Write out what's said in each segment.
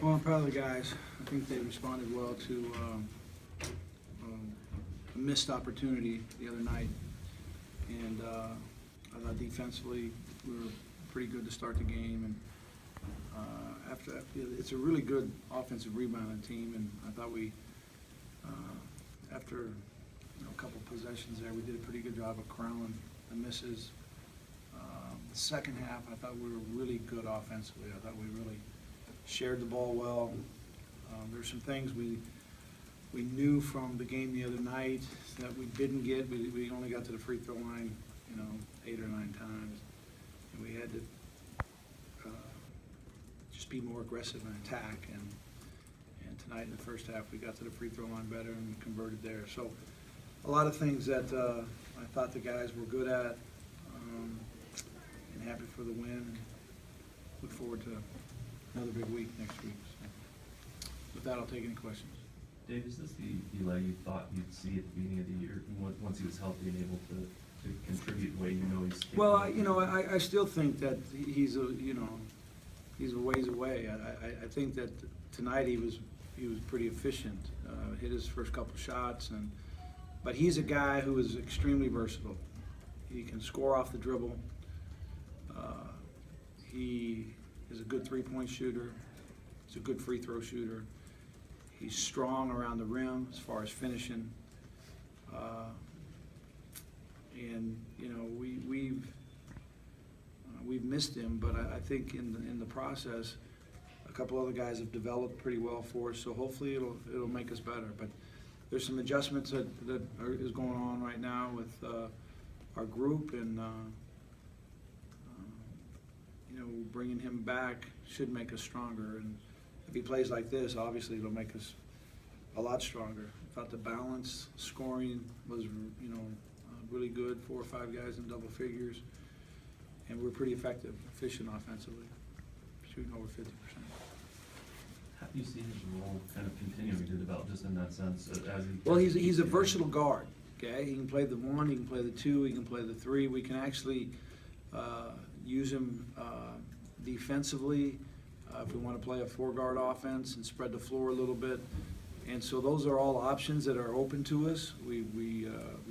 Well, I'm proud of the guys. I think they responded well to a missed opportunity the other night. And I thought defensively we were pretty good to start the game. And it's a really good offensive rebounding team. And I thought we, after a couple possessions there, we did a pretty good job of corralling the misses. The second half, I thought we were really good offensively. I thought we really shared the ball well. There's some things we knew from the game the other night that we didn't get. We only got to the free throw line, 8 or 9 times, and we had to just be more aggressive in attack. And tonight in the first half, we got to the free throw line better and converted there. So a lot of things that I thought the guys were good at, and happy for the win. And look forward to another big week next week. So with that, I'll take any questions. Dave, is this the Eli you thought you'd see at the beginning of the year, once he was healthy and able to contribute the way he's capable? Well, I still think that he's a ways away. I think that tonight he was pretty efficient. Hit his first couple shots, but he's a guy who is extremely versatile. He can score off the dribble. He is a good three-point shooter. He's a good free throw shooter. He's strong around the rim as far as finishing. We've missed him, but I think in the process, a couple other guys have developed pretty well for us. So hopefully it'll make us better. But there's some adjustments that is going on right now with our group, and bringing him back should make us stronger. And if he plays like this, obviously it'll make us a lot stronger. I thought the balance scoring was, really good. 4 or 5 guys in double figures, and we're pretty effective, efficient offensively, shooting over 50%. How do you see his role kind of continuing to develop, just in that sense? Well, he's a versatile guard. Okay, he can play the 1, he can play the 2, he can play the 3. We can actually use him defensively if we want to play a 4-guard offense and spread the floor a little bit. And so those are all options that are open to us. We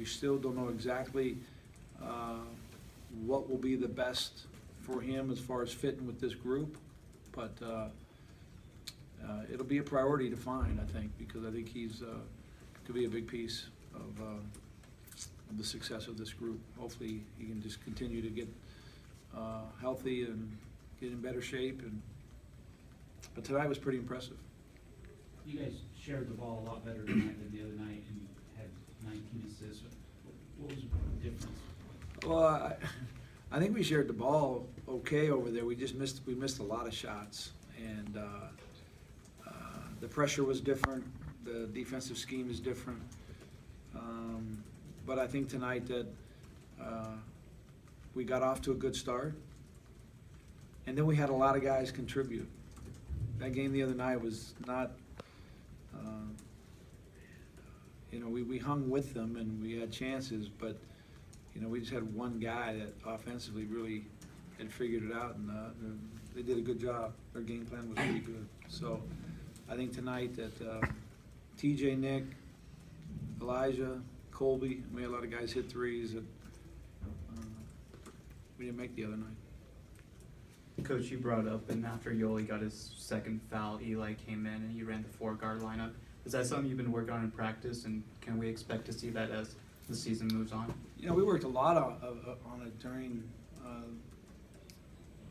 still don't know exactly what will be the best for him as far as fitting with this group, but it'll be a priority to find, I think, because I think he's could be a big piece of the success of this group. Hopefully he can just continue to get healthy and get in better shape. But tonight was pretty impressive. You guys shared the ball a lot better tonight than the other night, and you had 19 assists. What was the difference? Well, I think we shared the ball okay over there. We missed a lot of shots, and the pressure was different. The defensive scheme is different. But I think tonight that we got off to a good start, and then we had a lot of guys contribute. That game the other night was not, we hung with them and we had chances, but we just had one guy that offensively really had figured it out, and they did a good job. Their game plan was pretty good. So I think tonight that TJ, Nick, Elijah, Colby, we had a lot of guys hit threes that we didn't make the other night. Coach, you brought up, and after Yoli got his second foul, Eli came in and he ran the 4-guard lineup. Is that something you've been working on in practice, and can we expect to see that as the season moves on? We worked a lot on it during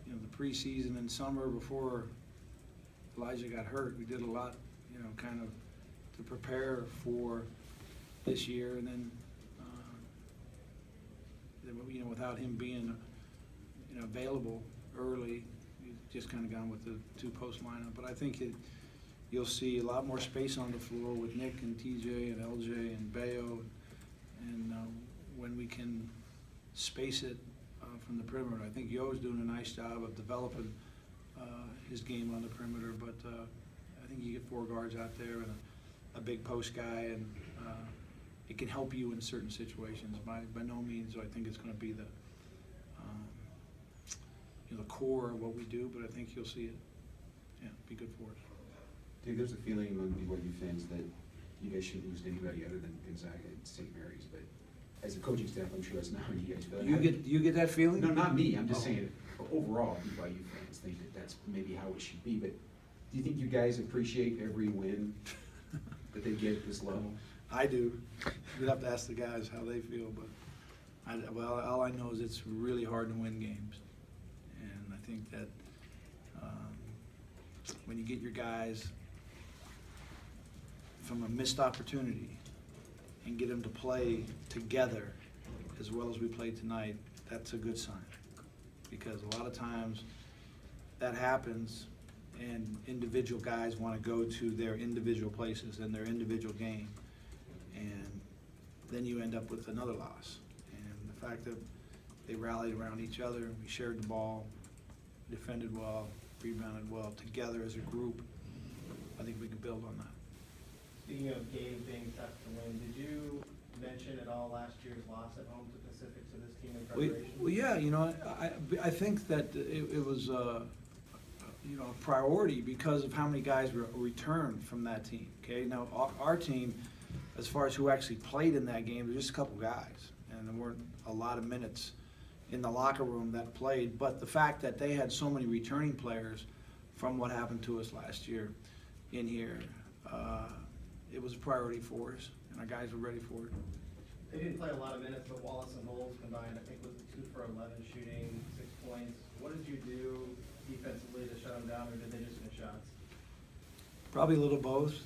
the preseason and summer before Elijah got hurt. We did a lot, kind of to prepare for this year, and then without him being available early, we've just kind of gone with the 2-post lineup. But I think you'll see a lot more space on the floor with Nick and TJ and LJ and Bayo, and when we can space it from the perimeter. I think Yo's doing a nice job of developing his game on the perimeter, but I think you get 4 guards out there and a big post guy, and it can help you in certain situations. By no means do I think it's going to be the core of what we do, but I think you'll see it. Yeah, be good for us. Dave, there's a feeling among BYU fans that you guys shouldn't lose to anybody other than Gonzaga and St. Mary's, but as a coaching staff, I'm sure that's not how you guys feel. You get that feeling? No, not me, I'm just Oh. saying, overall, BYU fans think that that's maybe how it should be, but do you think you guys appreciate every win that they get at this level? I do. You'd have to ask the guys how they feel, but well, all I know is it's really hard to win games. And I think that when you get your guys from a missed opportunity and get them to play together as well as we played tonight, that's a good sign. Because a lot of times that happens and individual guys want to go to their individual places and their individual game. And then you end up with another loss. And the fact that they rallied around each other, we shared the ball, defended well, rebounded well, together as a group, I think we can build on that. Speaking of games being tough to win, did you mention at all last year's loss at home to Pacific to this team in preparation? Well, yeah, you know, I think that it was, you know, a priority because of how many guys returned from that team, okay? Now, our team, as far as who actually played in that game, there was just a couple guys, and there weren't a lot of minutes in the locker room that played, but the fact that they had so many returning players from what happened to us last year in here, it was a priority for us, and our guys were ready for it. They didn't play a lot of minutes, but Wallace and Knowles combined, I think, was 2 for 11 shooting, 6 points. What did you do defensively to shut them down, or did they just miss shots? Probably a little both,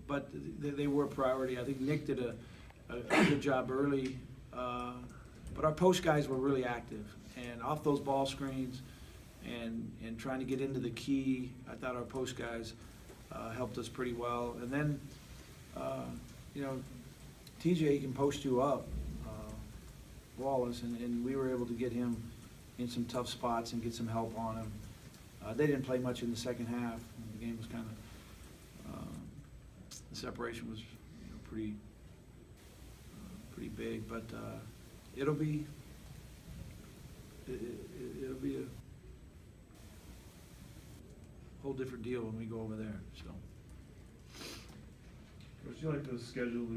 but they were a priority. I think Nick did a good job early, but our post guys were really active. And off those ball screens and trying to get into the key, I thought our post guys helped us pretty well. And then, you know, TJ can post you up, Wallace, and we were able to get him in some tough spots and get some help on him. They didn't play much in the second half. The game was kind of, the separation was, you know, pretty big, but it'll be a whole different deal when we go over there, so. Coach, you like the new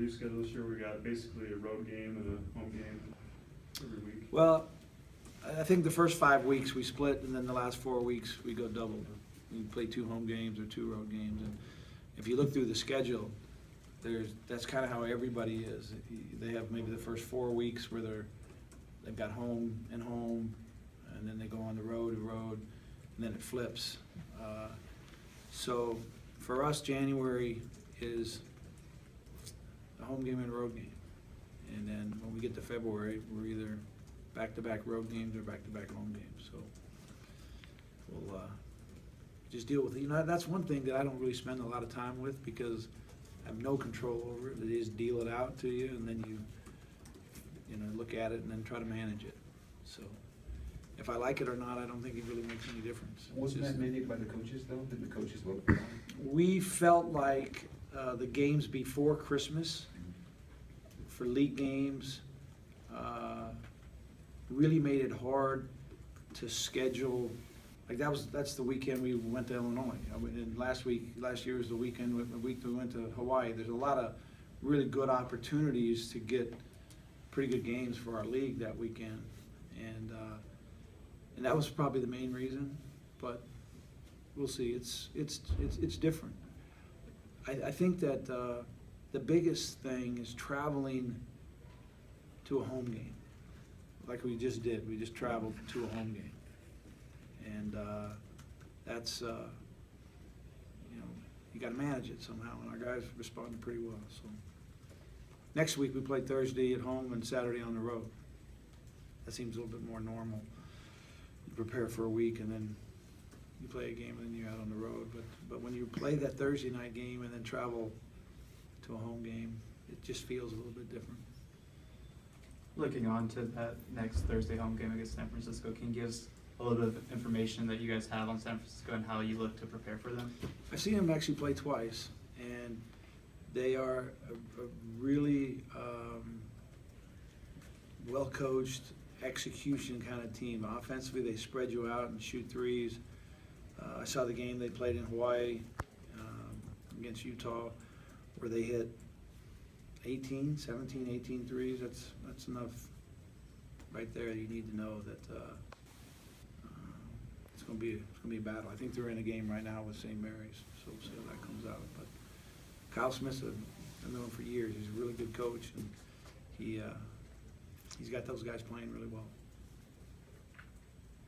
schedule this year? We got basically a road game and a home game every week. Well, I think the first 5 weeks we split, and then the last 4 weeks we go double. We play 2 home games or 2 road games, and if you look through the schedule, that's kind of how everybody is. They have maybe the first 4 weeks where they've got home, and then they go on the road, and then it flips. So for us, January is a home game and a road game. And then when we get to February, we're either back-to-back road games or back-to-back home games. So we'll just deal with it. You know, that's one thing that I don't really spend a lot of time with because I have no control over it. They just deal it out to you, and then you know, look at it and then try to manage it. So if I like it or not, I don't think it really makes any difference. It's Wasn't just- that mandated by the coaches, though? Did the coaches vote for that? We felt like the games before Christmas, for league games, really made it hard to schedule. Like that's the weekend we went to Illinois. And last year was the week we went to Hawaii. There's a lot of really good opportunities to get pretty good games for our league that weekend, and that was probably the main reason. But we'll see. It's different. I think that the biggest thing is traveling to a home game, like we just did. We just traveled to a home game, and that's you know, you got to manage it somehow. And our guys responded pretty well. So next week we play Thursday at home and Saturday on the road. That seems a little bit more normal. You prepare for a week and then you play a game and then you're out on the road. But when you play that Thursday night game and then travel to a home game, it just feels a little bit different. Looking on to that next Thursday home game against San Francisco, can you give us a little bit of information that you guys have on San Francisco and how you look to prepare for them? I've seen them actually play twice, and they are a really well-coached execution kind of team. Offensively, they spread you out and shoot threes. I saw the game they played in Hawaii. against Utah, where they hit 18 threes. That's enough right there. You need to know that it's going to be a battle. I think they're in a game right now with St. Mary's, so we'll see how that comes out. But Kyle Smith's I've known him for years. He's a really good coach, and he's got those guys playing really well.